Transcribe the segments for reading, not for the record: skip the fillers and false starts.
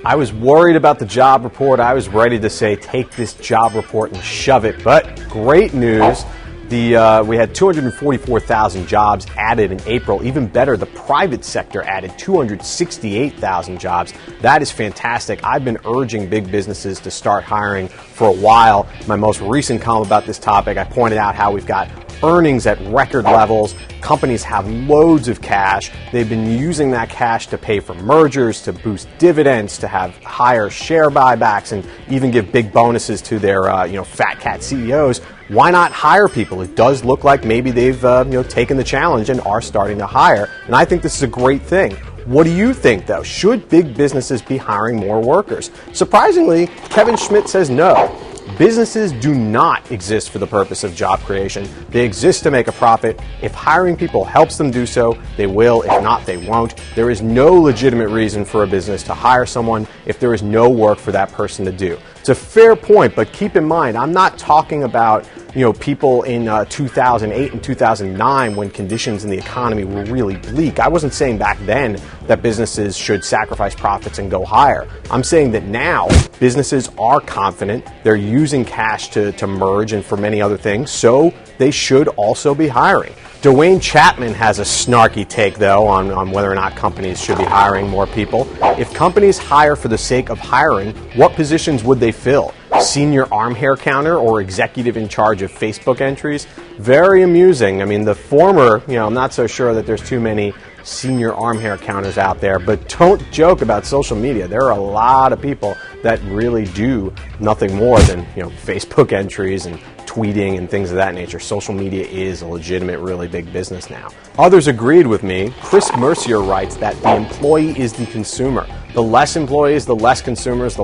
I was worried about the job report. I was ready to say, take this job report and shove it. But great news. We had 244,000 jobs added in April. Even better, the private sector added 268,000 jobs. That is fantastic. I've been urging big businesses to start hiring for a while. My most recent column about this topic, I pointed out how we've got earnings at record levels. Companies have loads of cash. They've been using that cash to pay for mergers, to boost dividends, to have higher share buybacks, and even give big bonuses to their fat cat CEOs. Why not hire people? It does look like maybe they've taken the challenge and are starting to hire, and I think this is a great thing. What do you think, though? Should big businesses be hiring more workers? Surprisingly, Kevin Schmidt says no. Businesses do not exist for the purpose of job creation. They exist to make a profit. If hiring people helps them do so, they will. If not, they won't. There is no legitimate reason for a business to hire someone if there is no work for that person to do. It's a fair point, but keep in mind, I'm not talking about people in 2008 and 2009 when conditions in the economy were really bleak. I wasn't saying back then that businesses should sacrifice profits and go hire. I'm saying that now businesses are confident. They're using cash to merge and for many other things, so they should also be hiring. Dwayne Chapman has a snarky take, though, on whether or not companies should be hiring more people. If companies hire for the sake of hiring, what positions would they fill? Senior arm hair counter or executive in charge of Facebook entries? Very amusing. I mean, the former, I'm not so sure that there's too many senior arm hair counters out there, but don't joke about social media. There are a lot of people that really do nothing more than, Facebook entries and tweeting and things of that nature. Social media is a legitimate, really big business now. Others agreed with me. Chris Mercier writes that the employee is the consumer. The less employees, the less consumers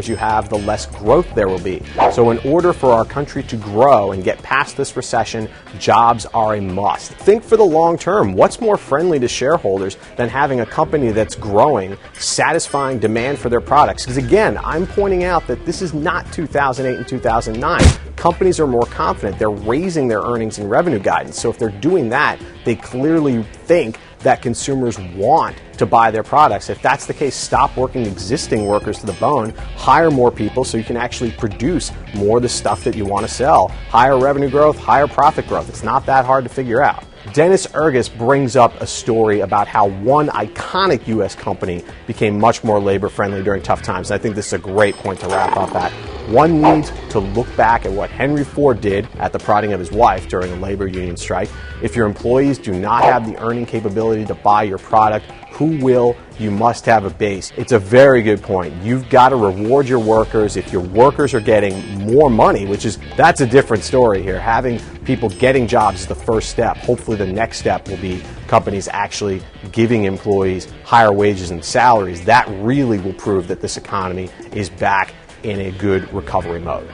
you have, the less growth there will be. So in order for our country to grow and get past this recession, jobs are a must. Think for the long term. What's more friendly to shareholders than having a company that's growing, satisfying demand for their products? Because again, I'm pointing out that this is not 2008 and 2009. Companies are more confident. They're raising their earnings and revenue guidance. So if they're doing that, they clearly think that consumers want to buy their products. If that's the case, stop working existing workers to the bone, hire more people so you can actually produce more of the stuff that you want to sell. Higher revenue growth, higher profit growth. It's not that hard to figure out. Dennis Ergis brings up a story about how one iconic U.S. company became much more labor-friendly during tough times. And I think this is a great point to wrap up at. One needs to look back at what Henry Ford did at the prodding of his wife during a labor union strike. If your employees do not have the earning capability to buy your product, who will? You must have a base. It's a very good point. You've got to reward your workers. If your workers are getting more money, that's a different story here. Having people getting jobs is the first step. Hopefully the next step will be companies actually giving employees higher wages and salaries. That really will prove that this economy is back in a good recovery mode.